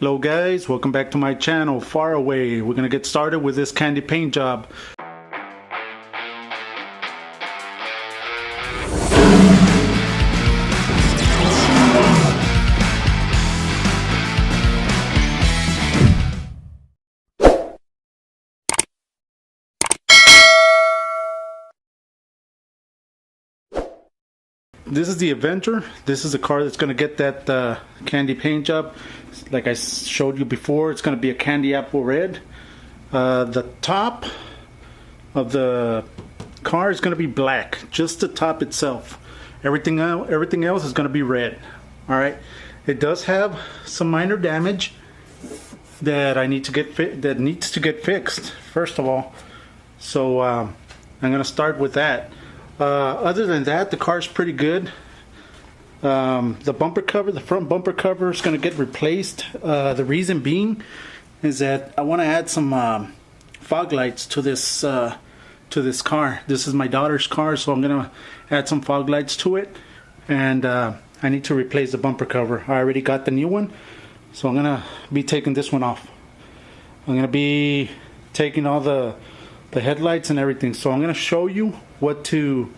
Hello guys, welcome back to my channel, Far Away. We're gonna get started with this candy paint job. This is the Avenger. This is the car that's gonna get that candy paint job. Like I showed you before, it's gonna be a candy apple red. The top of the car is gonna be black, just the top itself. Everything else is gonna be red. All right. It does have some minor damage that needs to get fixed. First of all, so I'm gonna start with that. Other than that, the car's pretty good. The bumper cover, the front bumper cover is going to get replaced. The reason being is that I want to add some fog lights to this car. This is my daughter's car, so I'm going to add some fog lights to it. And I need to replace the bumper cover. I already got the new one, so I'm going to be taking this one off. I'm going to be taking all the headlights and everything. So I'm going to show you what you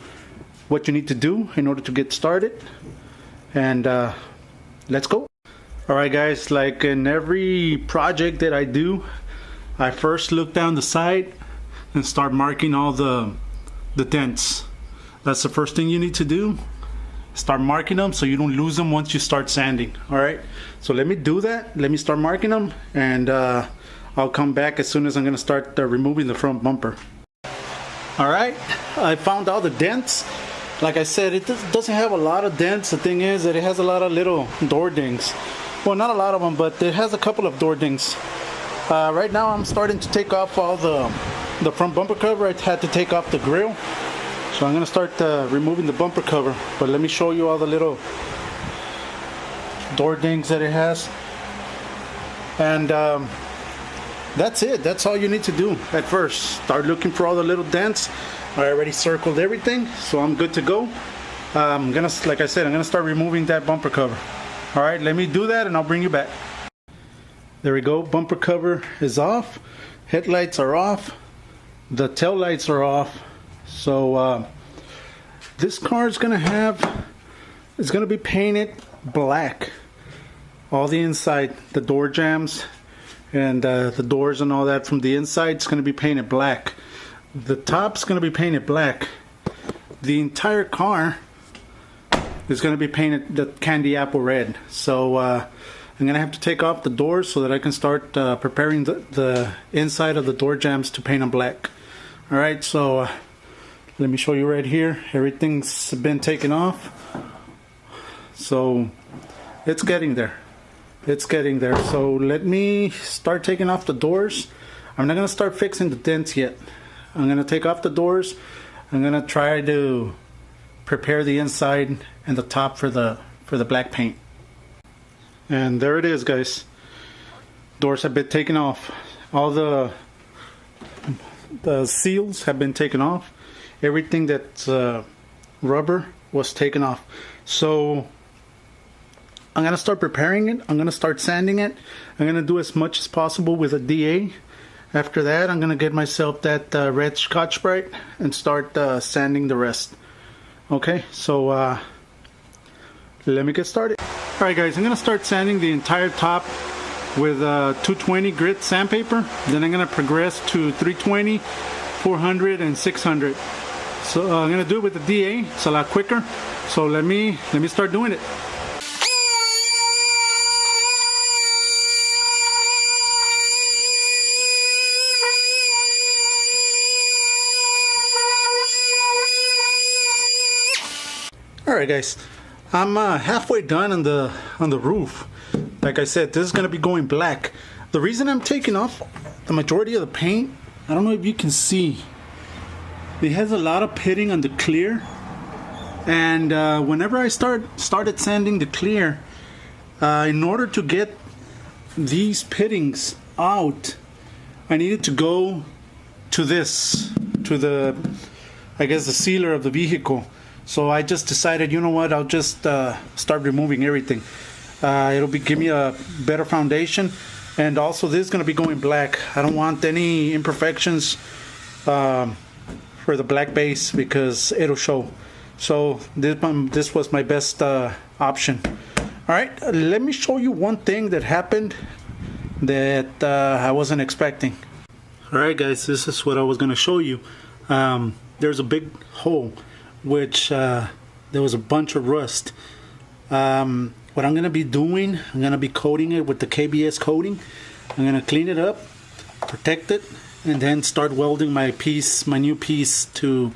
need to do in order to get started, and let's go. Alright guys, like in every project that I do, I first look down the side and start marking all the dents. That's the first thing you need to do. Start marking them so you don't lose them once you start sanding. Alright, so let me do that. Let me start marking them, and I'll come back as soon as I'm going to start removing the front bumper. Alright, I found all the dents. Like I said, it doesn't have a lot of dents. The thing is that it has a lot of little door dings. Well, not a lot of them, but it has a couple of door dings. Right now I'm starting to take off all the front bumper cover. I had to take off the grill. So I'm going to start removing the bumper cover. But let me show you all the little door dings that it has. And that's it. That's all you need to do at first. Start looking for all the little dents. I already circled everything, so I'm good to go. Like I said, I'm gonna start removing that bumper cover. All right, let me do that and I'll bring you back. There we go. Bumper cover is off. Headlights are off. The tail lights are off. So this car is gonna be painted black. All the inside, the door jambs, and the doors and all that from the inside is going to be painted black. The top's going to be painted black. The entire car is going to be painted the candy apple red. So I'm going to have to take off the doors so that I can start preparing the inside of the door jambs to paint them black. Alright, so let me show you right here. Everything's been taken off. So it's getting there. It's getting there. So let me start taking off the doors. I'm not going to start fixing the dents yet. I'm going to take off the doors. I'm going to try to prepare the inside and the top for the black paint. And there it is, guys. Doors have been taken off. All the seals have been taken off. Everything that's rubber was taken off. So I'm going to start preparing it. I'm going to start sanding it. I'm going to do as much as possible with a DA. After that, I'm going to get myself that red Scotch-Brite and start sanding the rest. Okay, so let me get started. Alright guys, I'm going to start sanding the entire top with 220 grit sandpaper. Then I'm going to progress to 320, 400, and 600. So I'm going to do it with the DA. It's a lot quicker. So let me start doing it. Alright guys, I'm halfway done on the roof. Like I said, this is going to be going black. The reason I'm taking off the majority of the paint, I don't know if you can see, it has a lot of pitting on the clear. And whenever I started sanding the clear, in order to get these pittings out, I needed to go to the I guess the sealer of the vehicle. So I just decided, you know what, I'll just start removing everything. It'll be give me a better foundation. And also this is going to be going black. I don't want any imperfections for the black base because it'll show. So this was my best option. All right, let me show you one thing that happened that I wasn't expecting. All right guys, this is what I was going to show you. There's a big hole which there was a bunch of rust. What I'm going to be doing, I'm going to be coating it with the KBS coating. I'm going to clean it up, protect it, and then start welding my piece, my new piece to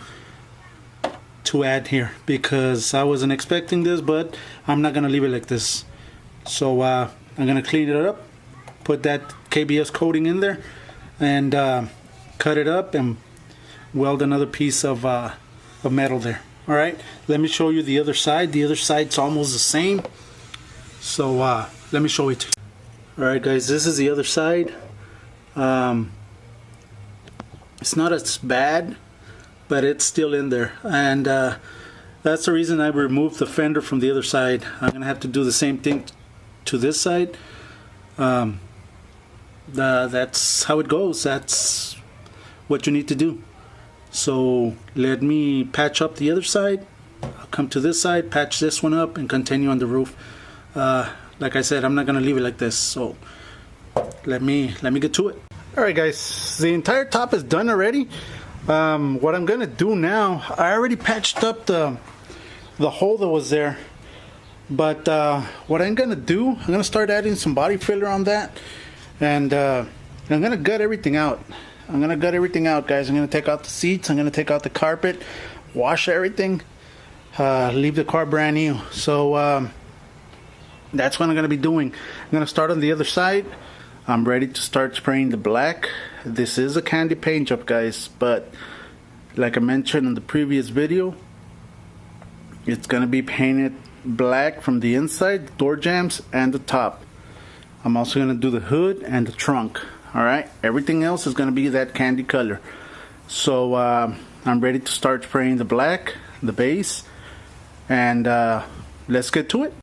add here, because I wasn't expecting this, but I'm not going to leave it like this. So I'm going to clean it up, put that KBS coating in there, and cut it up and weld another piece of metal there. All right, let me show you the other side. The other side's almost the same. So let me show it. Alright guys, this is the other side. It's not as bad, but it's still in there. And that's the reason I removed the fender from the other side. I'm going to have to do the same thing to this side. That's how it goes. That's what you need to do. So let me patch up the other side. I'll come to this side, patch this one up, and continue on the roof. Like I said, I'm not gonna leave it like this, so let me get to it. All right guys, the entire top is done already. What I'm gonna do now, I already patched up the hole that was there, but what I'm gonna do, I'm gonna start adding some body filler on that, and I'm gonna gut everything out. I'm gonna gut everything out, guys. I'm gonna take out the seats, I'm gonna take out the carpet, wash everything, leave the car brand new. So that's what I'm going to be doing. I'm going to start on the other side. I'm ready to start spraying the black. This is a candy paint job, guys, but like I mentioned in the previous video, it's going to be painted black from the inside, the door jambs, and the top. I'm also going to do the hood and the trunk. Alright, everything else is going to be that candy color. So I'm ready to start spraying the black, the base, and let's get to it.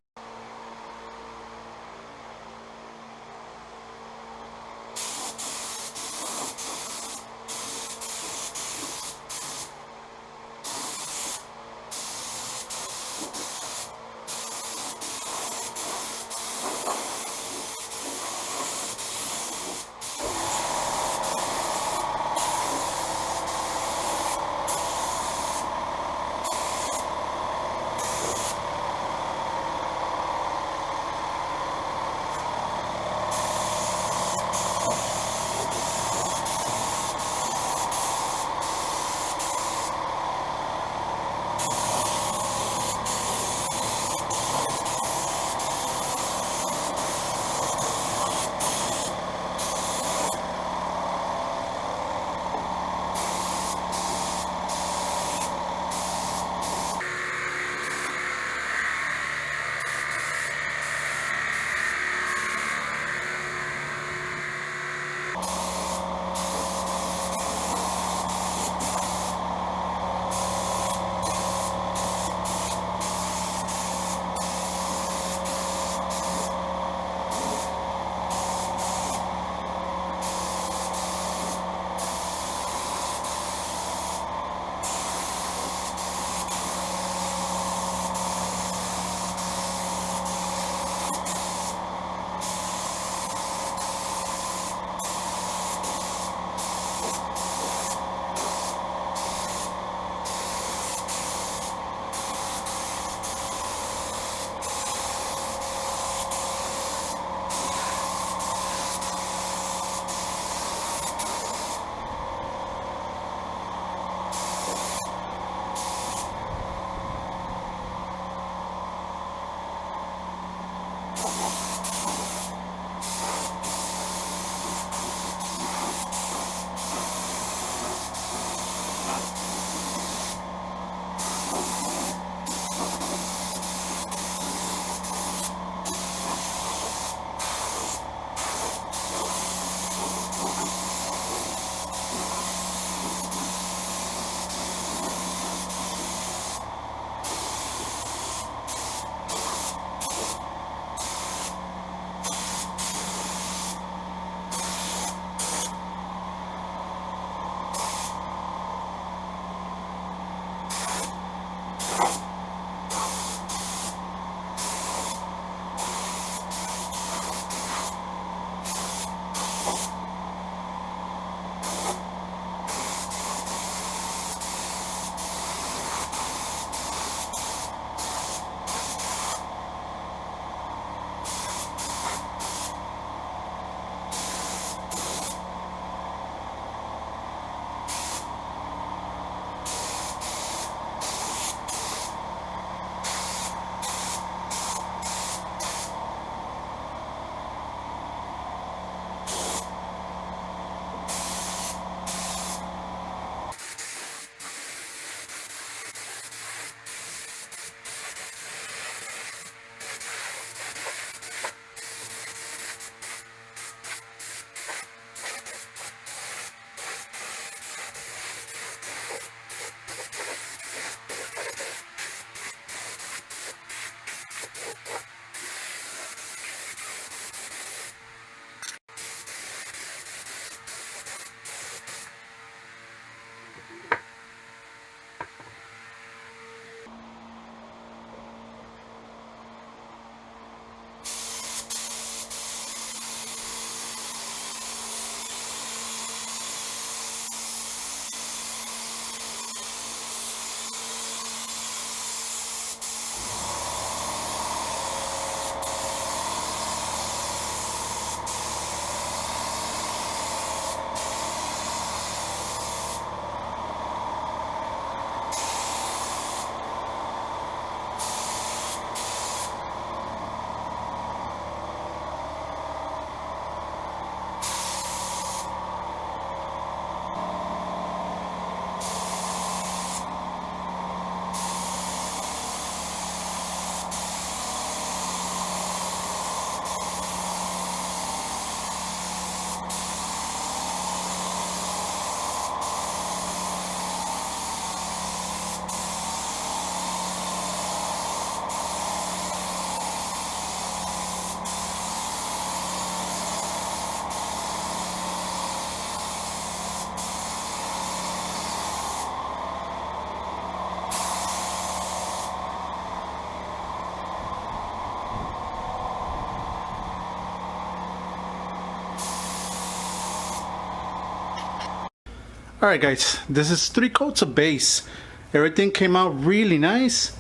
Alright guys, this is 3 coats of base. Everything came out really nice.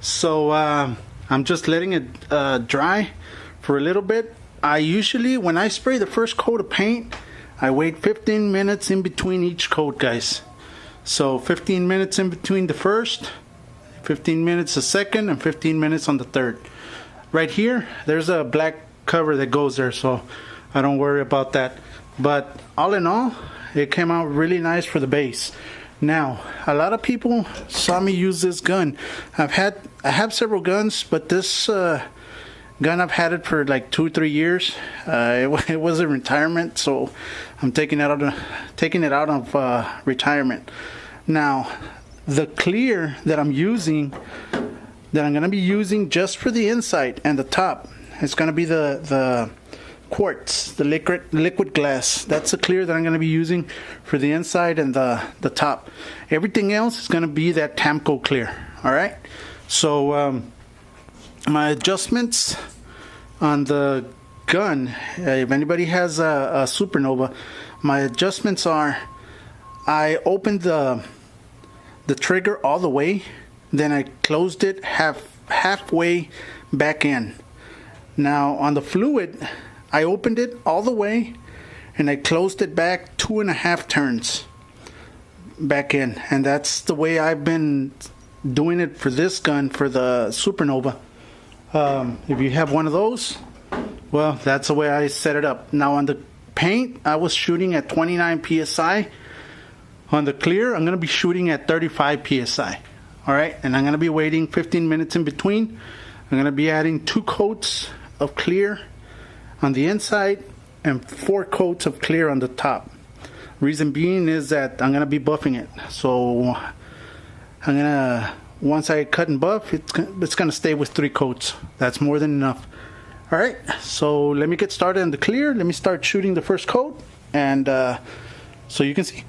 So I'm just letting it dry for a little bit. I usually, when I spray the first coat of paint, I wait 15 minutes in between each coat, guys. So 15 minutes in between the first, 15 minutes the second, and 15 minutes on the third. Right here, there's a black cover that goes there, so I don't worry about that. But all in all, it came out really nice for the base. Now, a lot of people saw me use this gun. I have several guns, but this gun, I've had it for like 2-3 years. It was a retirement, so I'm taking it out of retirement. Now, the clear that I'm gonna be using just for the inside and the top, it's gonna be the quartz, the liquid glass. That's the clear that I'm gonna be using for the inside and the top. Everything else is gonna be that Tamco clear. All right. So my adjustments on the gun, if anybody has a Supernova, my adjustments are, I opened the trigger all the way, then I closed it halfway back in. Now on the fluid, I opened it all the way and I closed it back 2.5 turns back in, and that's the way I've been doing it for this gun, for the Supernova. If you have one of those, well, that's the way I set it up. Now on the paint, I was shooting at 29 psi. On the clear, I'm going to be shooting at 35 psi. All right, and I'm going to be waiting 15 minutes in between. I'm going to be adding 2 coats of clear on the inside and 4 coats of clear on the top. Reason being is that I'm going to be buffing it. So I'm going to, once I cut and buff, it's going to stay with 3 coats. That's more than enough. All right, so let me get started on the clear. Let me start shooting the first coat, and so you can see.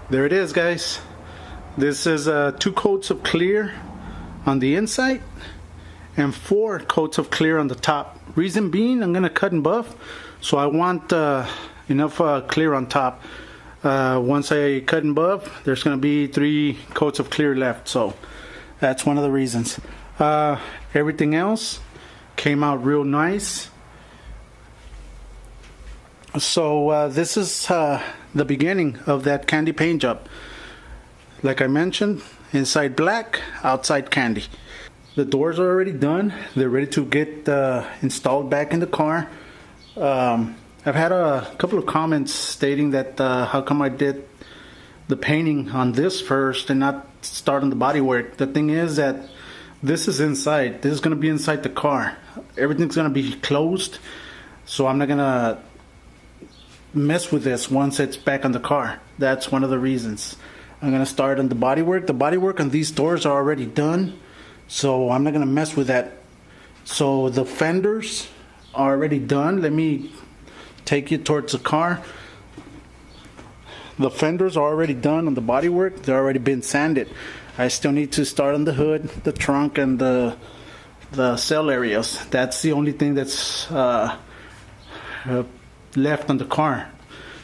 There it is, guys. This is 2 coats of clear on the inside and 4 coats of clear on the top. Reason being, I'm gonna cut and buff, so I want enough clear on top. Once I cut and buff, there's gonna be 3 coats of clear left, so that's one of the reasons. Everything else came out real nice. So this is the beginning of that candy paint job. Like I mentioned, inside black, outside candy. The doors are already done. They're ready to get installed back in the car. I've had a couple of comments stating that how come I did the painting on this first and not start on the bodywork. The thing is that this is inside. This is going to be inside the car. Everything's going to be closed, so I'm not going to mess with this once it's back on the car. That's one of the reasons. I'm going to start on the bodywork. The bodywork on these doors are already done, so I'm not going to mess with that. So the fenders are already done. Let me take you towards the car. The fenders are already done on the bodywork. They're already been sanded. I still need to start on the hood, the trunk, and the cell areas. That's the only thing that's left on the car.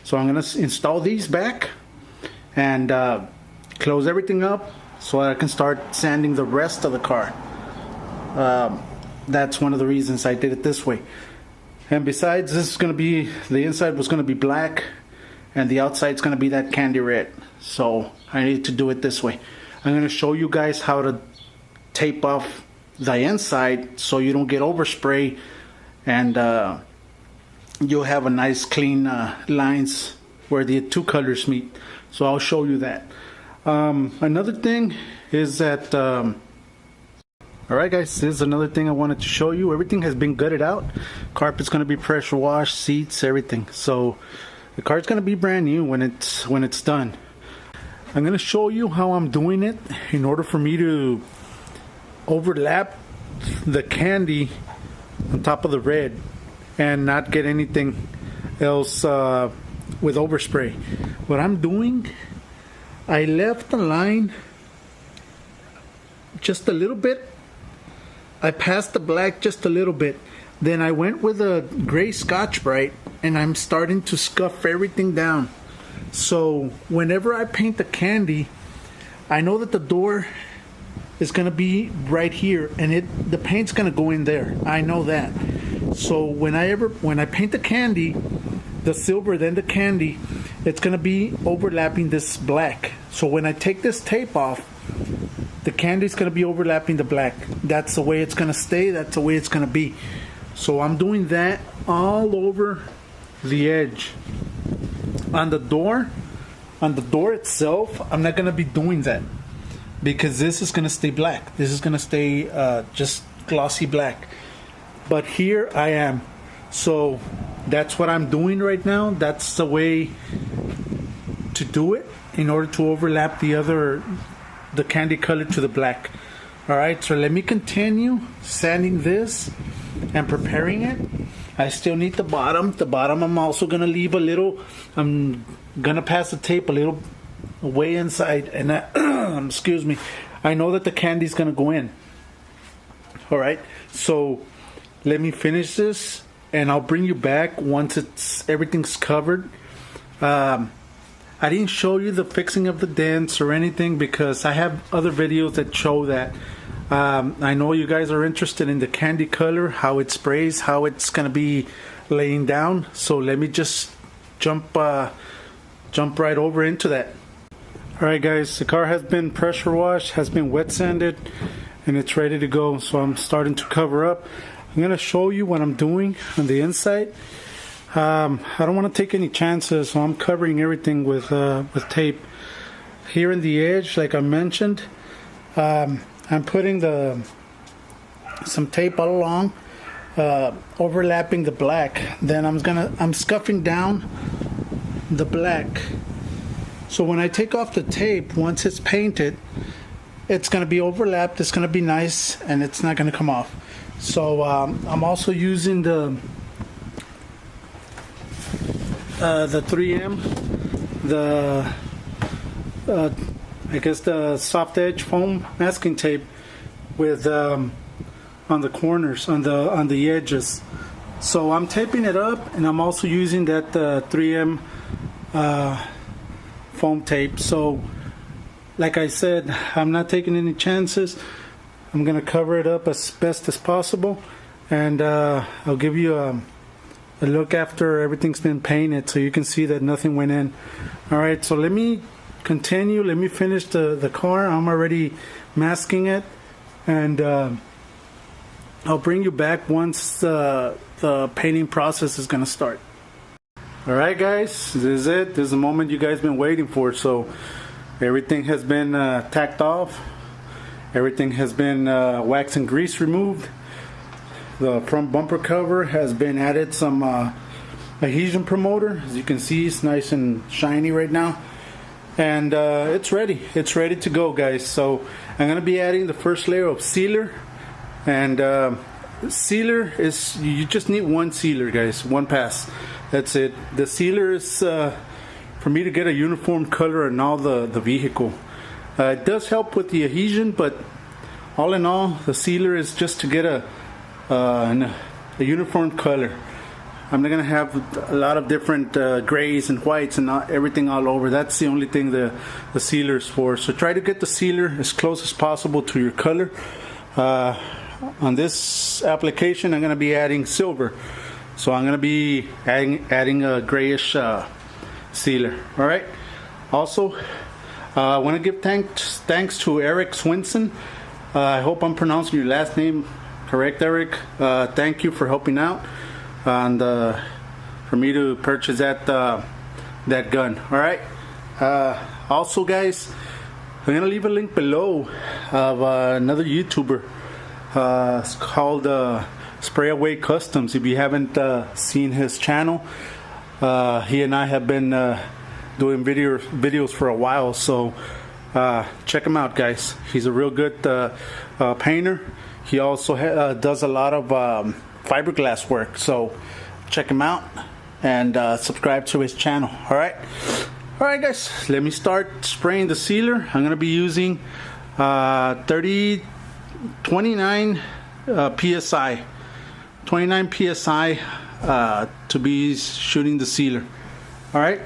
So I'm going to install these back and close everything up so I can start sanding the rest of the car. That's one of the reasons I did it this way. And besides, this is going to be, the inside was going to be black and the outside is going to be that candy red. So I need to do it this way. I'm going to show you guys how to tape off the inside so you don't get overspray, and you'll have a nice clean lines where the 2 colors meet. So I'll show you that. Another thing is that alright guys, this is another thing I wanted to show you. Everything has been gutted out. Carpet's going to be pressure washed, seats, everything. So the car's going to be brand new when it's done. I'm going to show you how I'm doing it in order for me to overlap the candy on top of the red and not get anything else with overspray. What I'm doing, I left the line just a little bit. I passed the black just a little bit. Then I went with a gray Scotch-Brite and I'm starting to scuff everything down. So whenever I paint the candy, I know that the door is going to be right here and the paint's going to go in there. I know that. So when I paint the candy, the silver, then the candy, it's going to be overlapping this black. So when I take this tape off, the candy is going to be overlapping the black. That's the way it's going to stay. That's the way it's going to be. So I'm doing that all over the edge. On the door itself, I'm not going to be doing that because this is going to stay black. This is going to stay just glossy black. But here I am. So that's what I'm doing right now. That's the way to do it in order to overlap the candy color to the black. Alright, so let me continue sanding this and preparing it. I still need the bottom. The bottom I'm also going to leave a little. I'm going to pass the tape a little way inside. And excuse me. I know that the candy is going to go in. Alright, so let me finish this and I'll bring you back once everything's covered. I didn't show you the fixing of the dents or anything because I have other videos that show that. I know you guys are interested in the candy color, how it sprays, how it's going to be laying down. So let me just jump right over into that. Alright guys, the car has been pressure washed, has been wet sanded, and it's ready to go. So I'm starting to cover up. I'm going to show you what I'm doing on the inside. I don't want to take any chances, so I'm covering everything with tape. Here in the edge, like I mentioned, I'm putting some tape all along, overlapping the black. Then I'm scuffing down the black. So when I take off the tape, once it's painted, it's going to be overlapped. It's going to be nice, and it's not going to come off. So I'm also using the 3M, I guess the soft edge foam masking tape with on the corners, on the edges. So I'm taping it up, and I'm also using that 3M foam tape. So like I said, I'm not taking any chances. I'm gonna cover it up as best as possible, and I'll give you a look after everything's been painted so you can see that nothing went in. Alright, so let me continue. Let me finish the car. I'm already masking it, and I'll bring you back once the painting process is gonna start. Alright guys, this is it. This is the moment you guys been waiting for. So everything has been tacked off. Everything has been wax and grease removed. The front bumper cover has been added some adhesion promoter. As you can see, it's nice and shiny right now, and it's ready to go, guys. So I'm gonna be adding the first layer of sealer, and sealer is, you just need one sealer, guys, one pass, that's it. The sealer is for me to get a uniform color in all the vehicle. It does help with the adhesion, but all in all, the sealer is just to get a uniform color. I'm not gonna have a lot of different grays and whites and everything all over. That's the only thing the sealer is for. So try to get the sealer as close as possible to your color. On this application, I'm gonna be adding silver, so I'm gonna be adding a grayish sealer. All right. Also, I want to give thanks to Eric Swinson. I hope I'm pronouncing your last name correct, Eric. Thank you for helping out and for me to purchase that gun. All right. Also, guys, I'm gonna leave a link below of another YouTuber. It's called Spray Away Customs. If you haven't seen his channel, he and I have been doing videos for a while, so check him out, guys. He's a real good painter. He also does a lot of fiberglass work, so check him out and subscribe to his channel. Alright, guys, let me start spraying the sealer. I'm gonna be using 29 psi to be shooting the sealer. Alright,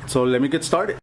so let me get started.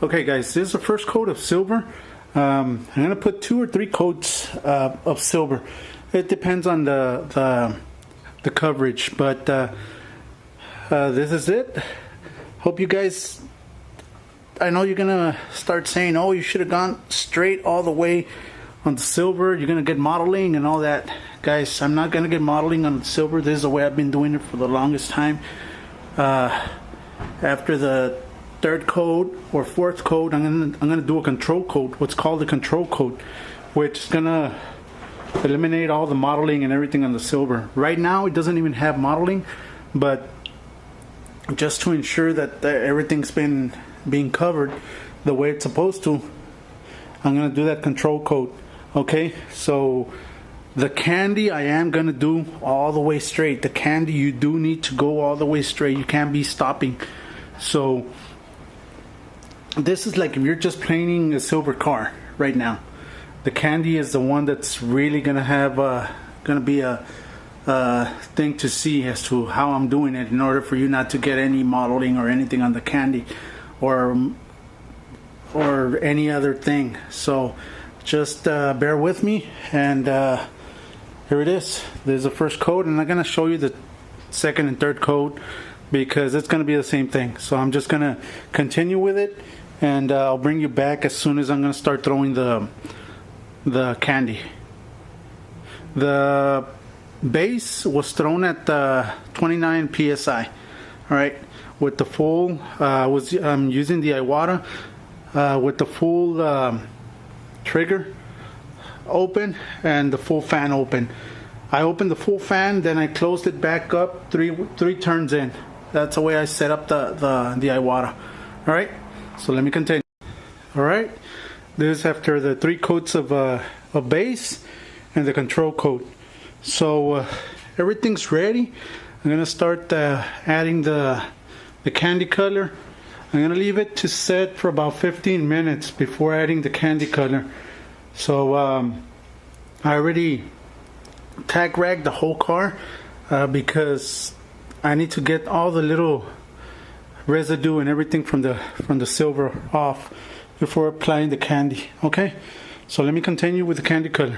Okay guys, this is the first coat of silver. I'm gonna put 2 or 3 coats of silver. It depends on the coverage, but this is it. Hope you guys, I know you're gonna start saying, oh, you should have gone straight all the way on the silver, you're gonna get modeling and all that. Guys, I'm not gonna get modeling on the silver. This is the way I've been doing it for the longest time. After the 3rd coat or 4th coat, I'm gonna do a control coat, what's called a control coat, which is gonna eliminate all the modeling and everything on the silver. Right now it doesn't even have modeling, but just to ensure that everything's being covered the way it's supposed to, I'm gonna do that control coat. Okay, so the candy I am gonna do all the way straight. The candy, you do need to go all the way straight. You can't be stopping. So this is like if you're just painting a silver car right now. The candy is the one that's really gonna have gonna be a thing to see as to how I'm doing it, in order for you not to get any modeling or anything on the candy or any other thing. So just bear with me, and here it is. There's the first coat, and I'm gonna show you the 2nd and 3rd coat because it's gonna be the same thing. So I'm just gonna continue with it, and I'll bring you back as soon as I'm gonna start throwing the candy. The base was thrown at 29 psi. All right, with the full I'm using the Iwata with the full trigger open and the full fan open. I opened the full fan, then I closed it back up three turns in. That's the way I set up the Iwata. All right, so let me continue. All right, this is after the 3 coats of base and the control coat. So everything's ready. I'm gonna start adding the candy color. I'm gonna leave it to set for about 15 minutes before adding the candy color. So I already tag ragged the whole car because I need to get all the little residue and everything from the silver off before applying the candy. Okay, so let me continue with the candy color.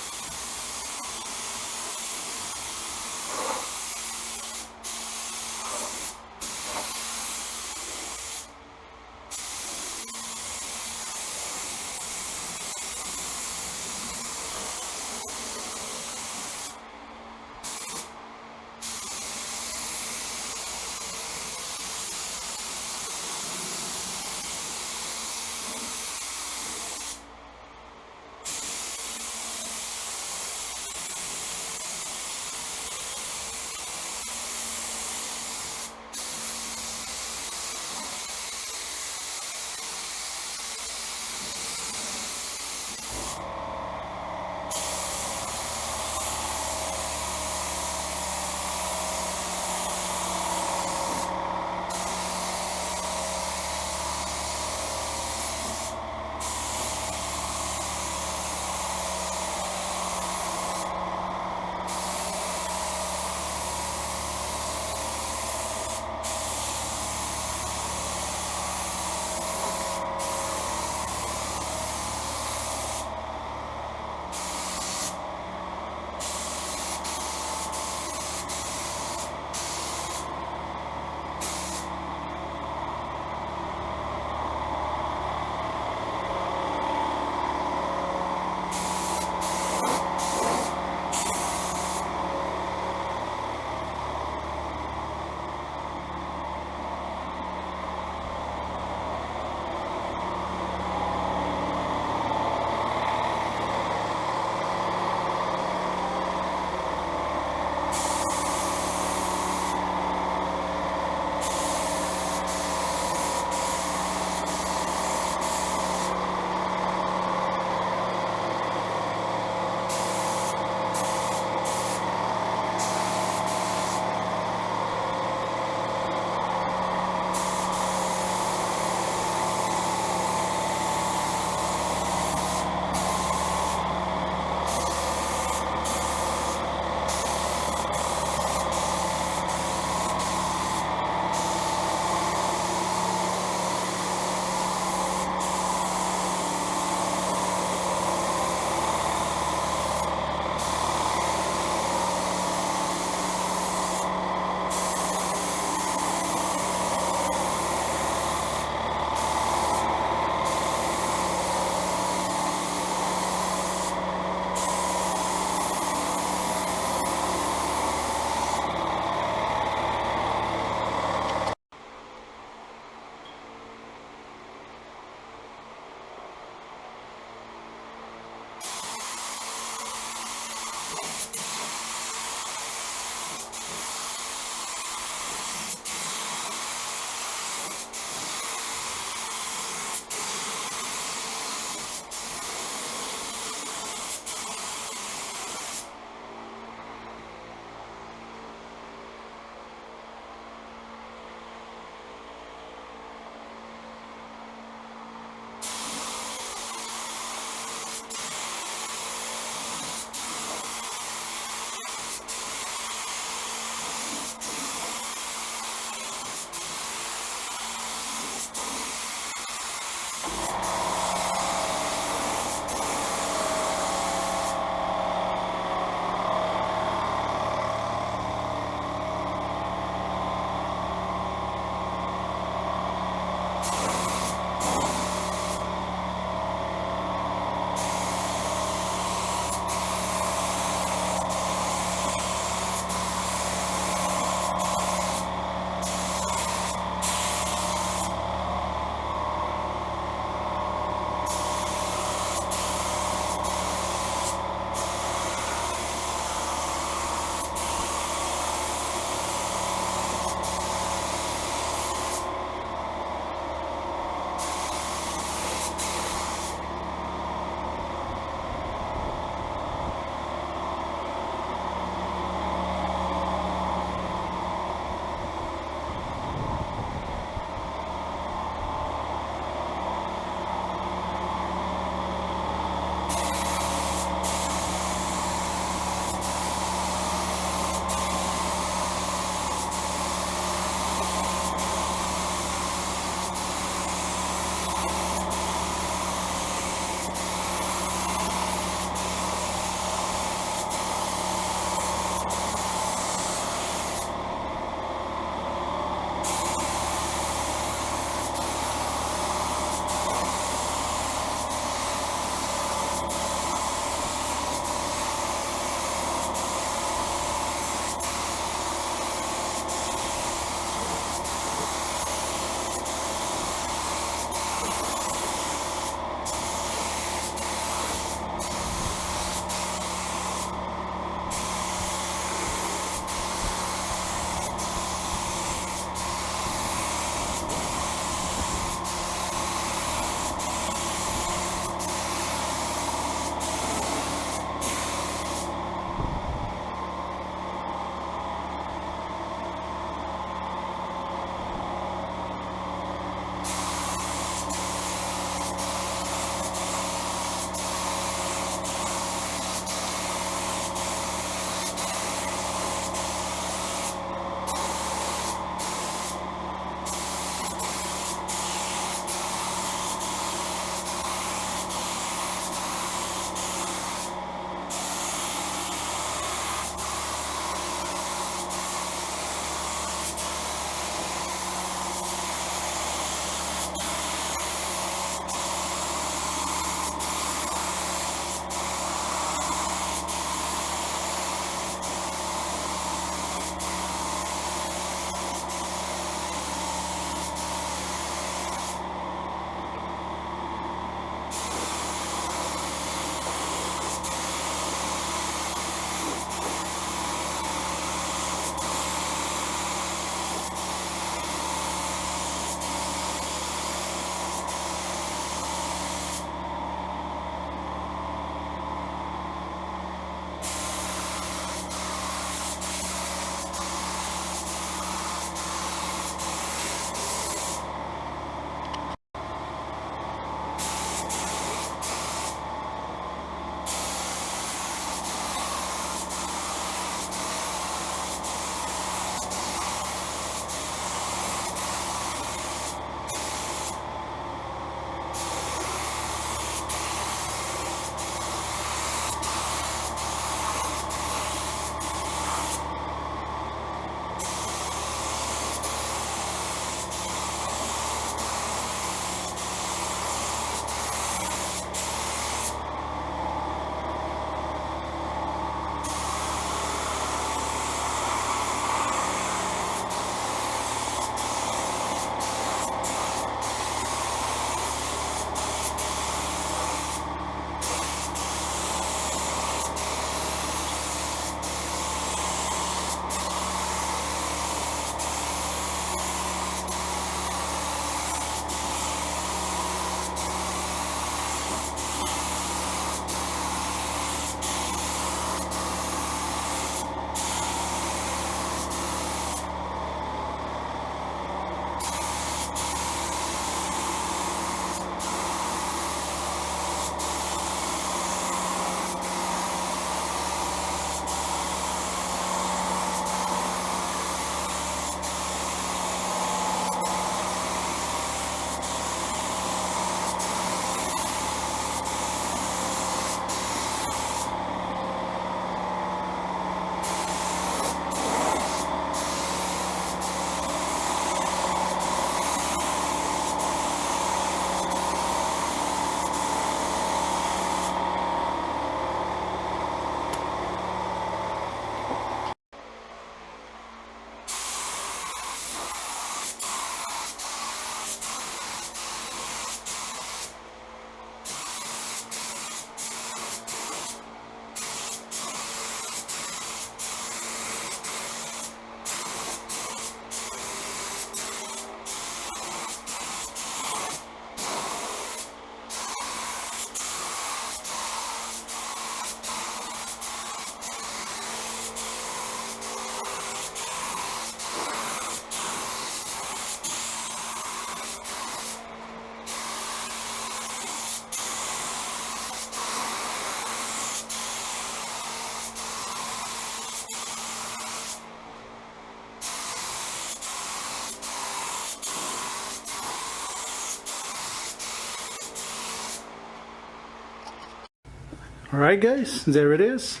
Alright guys, there it is.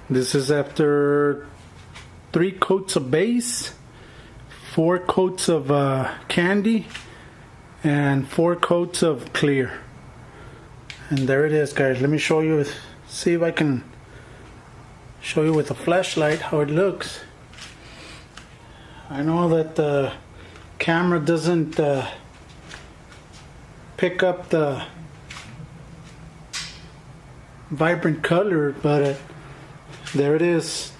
This is after 3 coats of base, 4 coats of candy, and 4 coats of clear. And there it is guys. Let me show you, see if I can show you with a flashlight how it looks. I know that the camera doesn't pick up the vibrant color, but there it is.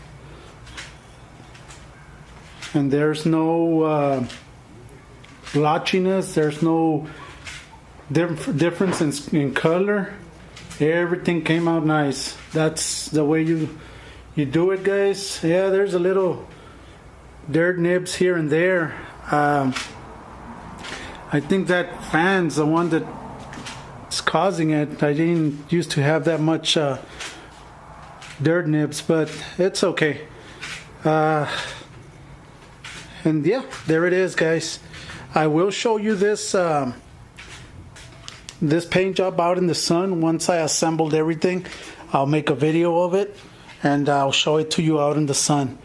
And there's no blotchiness, there's no difference in color. Everything came out nice. That's the way you do it guys. Yeah, there's a little dirt nibs here and there. I think that fan's the one that's causing it. I didn't used to have that much dirt nibs, but it's okay. And yeah, there it is guys. I will show you this this paint job out in the sun. Once I assembled everything, I'll make a video of it and I'll show it to you out in the sun.